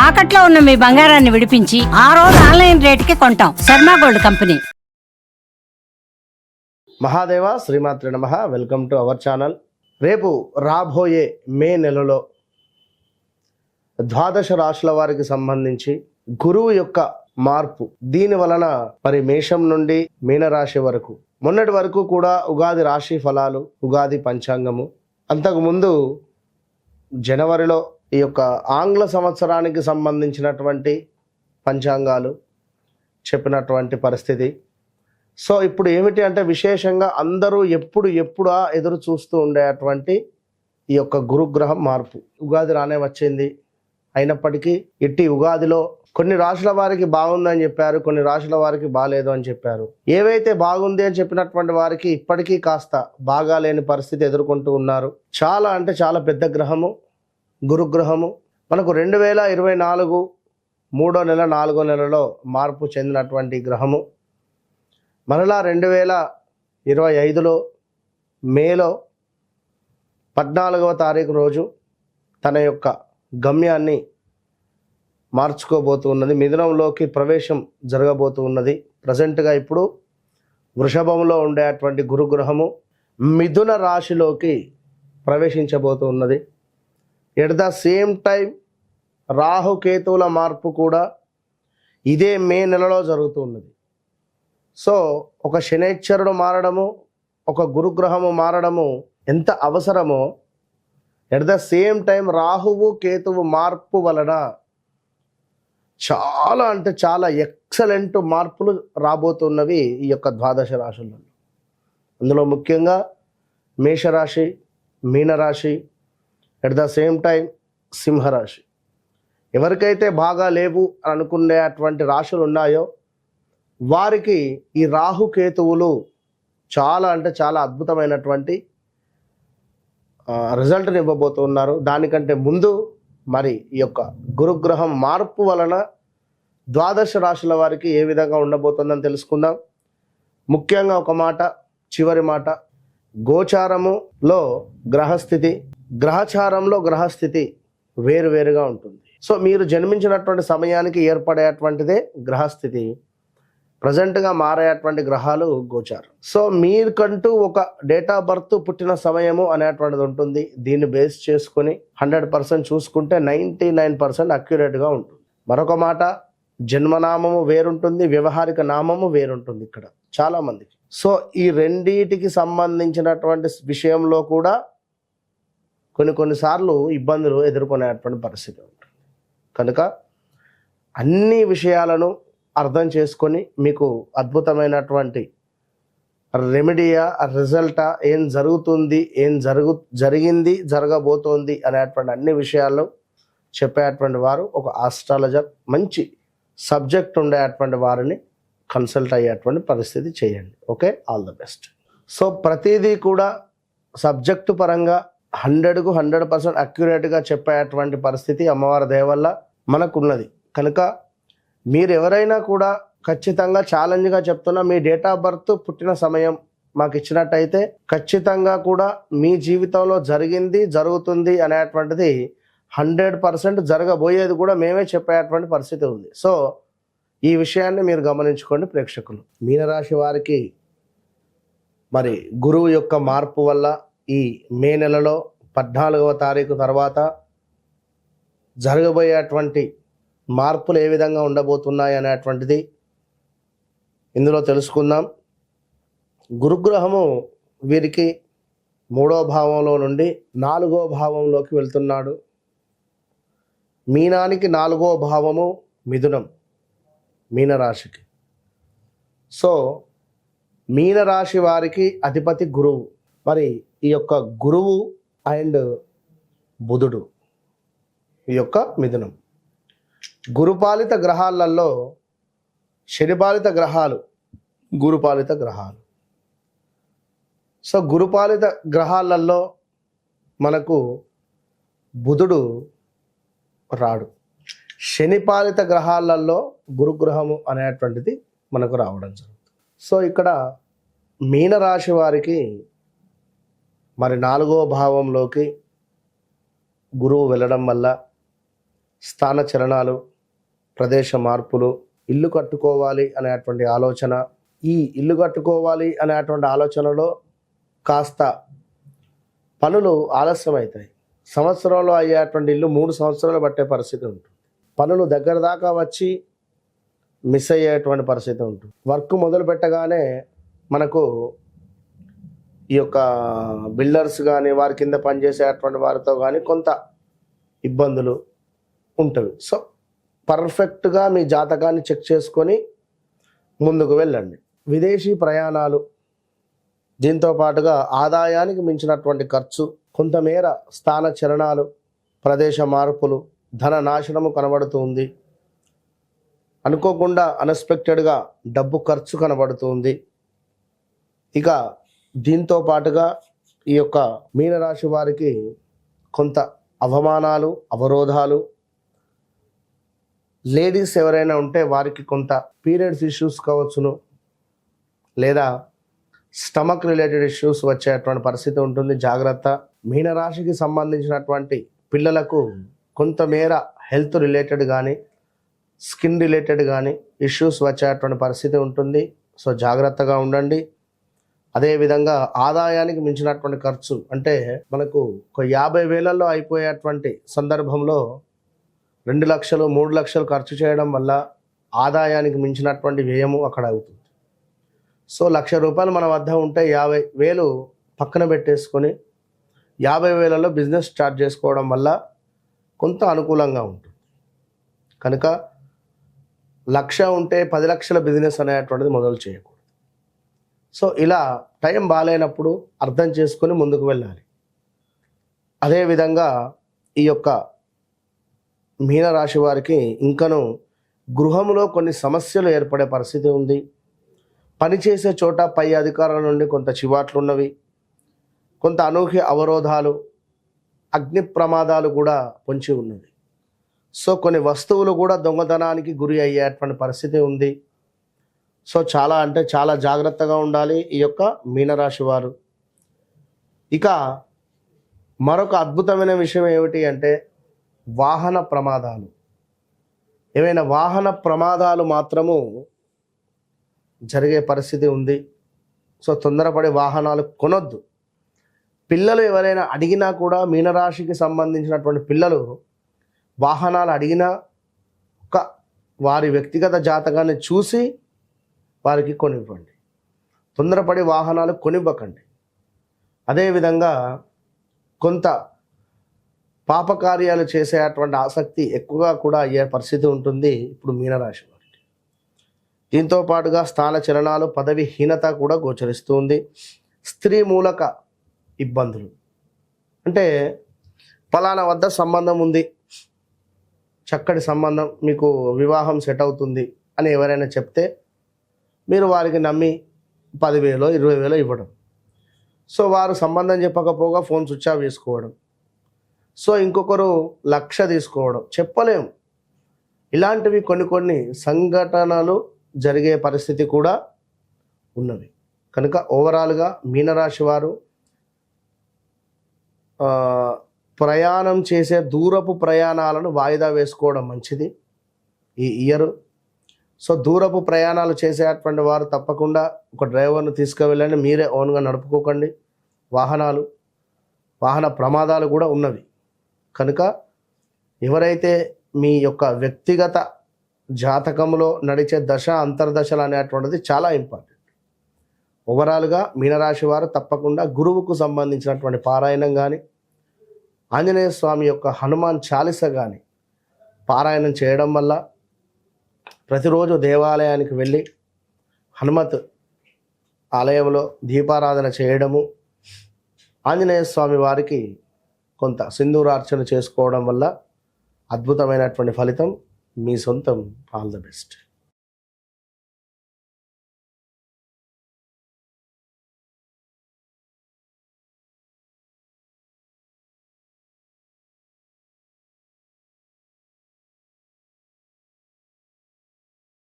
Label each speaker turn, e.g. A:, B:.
A: తాకట్లో ఉన్న మీ బంగారాన్ని విడిపించి ఆ రోజు ఆన్లైన్ రేటుకి కొంటాం. Sharma gold company.
B: మహాదేవ శ్రీమాత్రి నమః. Welcome to our channel. రేపు రాబోయే మే నెలలో ద్వాదశ రాశుల వారికి సంబంధించి గురువు యొక్క మార్పు, దీని వలన మరి మేషం నుండి మీనరాశి వరకు, మొన్నటి వరకు కూడా ఉగాది రాశి ఫలాలు, ఉగాది పంచాంగము, అంతకుముందు జనవరిలో ఈ యొక్క ఆంగ్ల సంవత్సరానికి సంబంధించినటువంటి పంచాంగాలు చెప్పినటువంటి పరిస్థితి. సో ఇప్పుడు ఏమిటి అంటే విశేషంగా అందరూ ఎప్పుడా ఎదురు చూస్తూ ఉండేటువంటి ఈ యొక్క గురుగ్రహం మార్పు. ఉగాది రానే వచ్చింది, అయినప్పటికీ ఇట్టి ఉగాదిలో కొన్ని రాశుల వారికి బాగుందని చెప్పారు, కొన్ని రాశుల వారికి బాగాలేదు అని చెప్పారు. ఏవైతే బాగుంది అని చెప్పినటువంటి వారికి ఇప్పటికీ కాస్త బాగాలేని పరిస్థితి ఎదుర్కొంటూ ఉన్నారు. చాలా అంటే చాలా పెద్ద గ్రహము గురుగ్రహము. మనకు 2024 3వ నెల 4వ నెలలో మార్పు చెందినటువంటి గ్రహము. మరలా 2025లో మేలో 14వ తారీఖు రోజు తన యొక్క గమ్యాన్ని మార్చుకోబోతున్నది. మిథునంలోకి ప్రవేశం జరగబోతూ ఉన్నది. ప్రజెంట్గా ఇప్పుడు వృషభంలో ఉండేటువంటి గురుగ్రహము మిథున రాశిలోకి ప్రవేశించబోతూ ఉన్నది. ఎట్ ద సేమ్ టైం రాహుకేతువుల మార్పు కూడా ఇదే మే నెలలో జరుగుతూ ఉన్నది. సో ఒక శనైశ్చరుడు మారడము, ఒక గురుగ్రహము మారడము ఎంత అవసరమో, ఎట్ ద సేమ్ టైం రాహువు కేతువు మార్పు వలన చాలా అంటే చాలా ఎక్సలెంట్ మార్పులు రాబోతున్నవి ఈ యొక్క ద్వాదశ రాశులలో. అందులో ముఖ్యంగా మేషరాశి, మీనరాశి, ఎట్ ద సేమ్ టైం సింహరాశి. ఎవరికైతే బాగా లేవు అని అనుకునేటువంటి రాశులు ఉన్నాయో వారికి ఈ రాహుకేతువులు చాలా అంటే చాలా అద్భుతమైనటువంటి రిజల్ట్ని ఇవ్వబోతున్నారు. దానికంటే ముందు మరి ఈ యొక్క గురుగ్రహం మార్పు వలన ద్వాదశ రాశుల వారికి ఏ విధంగా ఉండబోతుందని తెలుసుకుందాం. ముఖ్యంగా ఒక మాట, చివరి మాట, గోచారములో గ్రహస్థితి, గ్రహచారంలో గ్రహస్థితి వేరువేరుగా ఉంటుంది. సో మీరు జన్మించినటువంటి సమయానికి ఏర్పడేటువంటిదే గ్రహస్థితి, ప్రజెంట్గా మారేటువంటి గ్రహాలు గోచారం. సో మీకంటూ ఒక డేట్ ఆఫ్ బర్త్, పుట్టిన సమయము అనేటువంటిది ఉంటుంది. దీన్ని బేస్ చేసుకొని 100% చూసుకుంటే 99% అక్యురేట్గా ఉంటుంది. మరొక మాట, జన్మనామము వేరుంటుంది, వ్యవహారిక నామము వేరుంటుంది ఇక్కడ చాలామందికి. సో ఈ రెండిటికి సంబంధించినటువంటి విషయంలో కూడా కొన్నిసార్లు ఇబ్బందులు ఎదుర్కొనేటువంటి పరిస్థితి ఉంటుంది. కనుక అన్ని విషయాలను అర్థం చేసుకొని మీకు అద్భుతమైనటువంటి రెమెడీయా, రిజల్టా, ఏం జరుగుతుంది, ఏం జరిగింది, జరగబోతోంది అనేటువంటి అన్ని విషయాలు చెప్పేటువంటి వారు ఒక ఆస్ట్రాలజర్, మంచి సబ్జెక్ట్ ఉండేటువంటి వారిని కన్సల్ట్ అయ్యేటువంటి పరిస్థితి చేయండి. Okay, all the best. So ప్రతిదీ కూడా సబ్జెక్టు పరంగా 100కు 100% అక్యురేట్గా చెప్పేటువంటి పరిస్థితి అమ్మవారి దయ వల్ల మనకున్నది. కనుక మీరు ఎవరైనా కూడా ఖచ్చితంగా ఛాలెంజ్గా చెప్తున్నా, మీ డేట్ ఆఫ్ బర్త్, పుట్టిన సమయం మాకు ఇచ్చినట్టయితే ఖచ్చితంగా కూడా మీ జీవితంలో జరిగింది, జరుగుతుంది అనేటువంటిది 100% జరగబోయేది కూడా మేమే చెప్పేటువంటి పరిస్థితి ఉంది. సో ఈ విషయాన్ని మీరు గమనించుకోండి ప్రేక్షకులు. మీనరాశి వారికి మరి గురువు యొక్క మార్పు వల్ల ఈ మే నెలలో 14వ తారీఖు తర్వాత జరగబోయేటువంటి మార్పులు ఏ విధంగా ఉండబోతున్నాయి అనేటువంటిది ఇందులో తెలుసుకుందాం. గురుగ్రహము వీరికి 3వ భావంలో నుండి 4వ భావంలోకి వెళ్తున్నాడు. మీనానికి 4వ భావము మిథునం, మీనరాశికి. సో మీనరాశి వారికి అధిపతి గురువు. మరి ఈ యొక్క గురువు అండ్ బుధుడు, ఈ యొక్క మిథునం, గురుపాలిత గ్రహాలలో శనిపాలిత గ్రహాలు, గురుపాలిత గ్రహాలు. సో గురుపాలిత గ్రహాలలో మనకు బుధుడు రాడు, శనిపాలిత గ్రహాలలో గురుగ్రహము అనేటువంటిది మనకు రావడం జరుగుతుంది. సో ఇక్కడ మీనరాశి వారికి మరి 4వ భావంలోకి గురువు వెళ్ళడం వల్ల స్థాన చలనాలు, ప్రదేశ మార్పులు, ఇల్లు కట్టుకోవాలి అనేటువంటి ఆలోచన. ఈ ఇల్లు కట్టుకోవాలి అనేటువంటి ఆలోచనలో కాస్త పనులు ఆలస్యమవుతాయి. సంవత్సరంలో అయ్యేటువంటి ఇల్లు 3 సంవత్సరాలు పట్టే పరిస్థితి ఉంటుంది. పనులు దగ్గర దాకా వచ్చి మిస్ అయ్యేటువంటి పరిస్థితి ఉంటుంది. వర్క్ మొదలు పెట్టగానే మనకు ఈ యొక్క బిల్డర్స్ కానీ వారి కింద పనిచేసేటువంటి వారితో కానీ కొంత ఇబ్బందులు ఉంటవి. సో పర్ఫెక్ట్గా మీ జాతకాన్ని చెక్ చేసుకొని ముందుకు వెళ్ళండి. విదేశీ ప్రయాణాలు, దీంతో పాటుగా ఆదాయానికి మించినటువంటి ఖర్చు, కొంతమేర స్థాన చలనాలు, ప్రదేశ మార్పులు, ధన నాశనము కనబడుతుంది. అనుకోకుండా అన్ఎక్స్పెక్టెడ్గా డబ్బు ఖర్చు కనబడుతుంది. ఇక దీంతో పాటుగా ఈ యొక్క మీనరాశి వారికి కొంత అవమానాలు, అవరోధాలు, లేడీస్ ఎవరైనా ఉంటే వారికి కొంత పీరియడ్స్ ఇష్యూస్ కావచ్చును, లేదా స్టమక్ రిలేటెడ్ ఇష్యూస్ వచ్చేటువంటి పరిస్థితి ఉంటుంది. జాగ్రత్త. మీనరాశికి సంబంధించినటువంటి పిల్లలకు కొంతమేర హెల్త్ రిలేటెడ్ కానీ స్కిన్ రిలేటెడ్ కానీ ఇష్యూస్ వచ్చేటువంటి పరిస్థితి ఉంటుంది. సో జాగ్రత్తగా ఉండండి. అదేవిధంగా ఆదాయానికి మించినటువంటి ఖర్చు అంటే మనకు ఒక 50,000లో అయిపోయేటువంటి సందర్భంలో 2 లక్షలు 3 లక్షలు ఖర్చు చేయడం వల్ల ఆదాయానికి మించినటువంటి వ్యయము అక్కడ అవుతుంది. సో ₹1,00,000 మన వద్ద ఉంటే 50,000 పక్కన పెట్టేసుకొని 50,000లో బిజినెస్ స్టార్ట్ చేసుకోవడం వల్ల కొంత అనుకూలంగా ఉంటుంది. కనుక 1,00,000 ఉంటే 10 లక్షల బిజినెస్ అనేటువంటిది మొదలు చేయకూడదు. సో ఇలా టైం బాగాలేనప్పుడు అర్థం చేసుకొని ముందుకు వెళ్ళాలి. అదేవిధంగా ఈ యొక్క మీనరాశి వారికి ఇంకను గృహంలో కొన్ని సమస్యలు ఏర్పడే పరిస్థితి ఉంది. పనిచేసే చోట పై అధికారుల నుండి కొంత చివాట్లు ఉన్నవి, కొంత అనూహ్య అవరోధాలు, అగ్ని ప్రమాదాలు కూడా పొంచి ఉన్నవి. సో కొన్ని వస్తువులు కూడా దొంగతనానికి గురి అయ్యేటువంటి పరిస్థితి ఉంది. సో చాలా జాగ్రత్తగా ఉండాలి ఈ యొక్క మీనరాశి వారు. ఇక మరొక అద్భుతమైన విషయం ఏమిటి అంటే వాహన ప్రమాదాలు. ఏమైనా వాహన ప్రమాదాలు మాత్రము జరిగే పరిస్థితి ఉంది. సో తొందరపడి వాహనాలు కొనొద్దు. పిల్లలు ఎవరైనా అడిగినా కూడా మీనరాశికి సంబంధించినటువంటి పిల్లలు వాహనాలు అడిగినా ఒక వారి వ్యక్తిగత జాతకాన్ని చూసి వారికి కొనివ్వండి. తొందరపడి వాహనాలు కొనివ్వకండి. అదేవిధంగా కొంత పాపకార్యాలు చేసేటువంటి ఆసక్తి ఎక్కువగా కూడా అయ్యే పరిస్థితి ఉంటుంది ఇప్పుడు మీనరాశి వారికి. దీంతో పాటుగా స్థాన చలనాలు, పదవి హీనత కూడా గోచరిస్తుంది. స్త్రీ మూలక ఇబ్బందులు అంటే ఫలానా వద్ద సంబంధం ఉంది, చక్కటి సంబంధం, మీకు వివాహం సెట్ అవుతుంది అని ఎవరైనా చెప్తే మీరు వారికి నమ్మి 10,000 20,000 ఇవ్వడం. సో వారు సంబంధం చెప్పకపోగా ఫోన్ స్విచ్ ఆఫ్ చేసుకోవడం. సో ఇంకొకరు 1,00,000 తీసుకోవడం. చెప్పలేము. ఇలాంటివి కొన్ని సంఘటనలు జరిగే పరిస్థితి కూడా ఉన్నవి. కనుక ఓవరాల్గా మీనరాశి వారు ప్రయాణం చేసే దూరపు ప్రయాణాలను వాయిదా వేసుకోవడం మంచిది ఈ ఇయర్. సో దూరపు ప్రయాణాలు చేసేటువంటి వారు తప్పకుండా ఒక డ్రైవర్ను తీసుకువెళ్ళండి. మీరే ఓన్గా నడుపుకోకండి. వాహన ప్రమాదాలు కూడా ఉన్నవి. కనుక ఎవరైతే మీ యొక్క వ్యక్తిగత జాతకంలో నడిచే దశ అంతర్దశలు అనేటువంటిది చాలా ఇంపార్టెంట్. ఓవరాల్గా మీనరాశి వారు తప్పకుండా గురువుకు సంబంధించినటువంటి పారాయణం కానీ, ఆంజనేయ స్వామి యొక్క హనుమాన్ చాలీస కానీ పారాయణం చేయడం వల్ల, ప్రతిరోజు దేవాలయానికి వెళ్ళి హనుమత్ ఆలయంలో దీపారాధన చేయడము, ఆంజనేయ స్వామి వారికి కొంత సింధూరార్చన చేసుకోవడం వల్ల అద్భుతమైనటువంటి ఫలితం మీ సొంతం. All the best.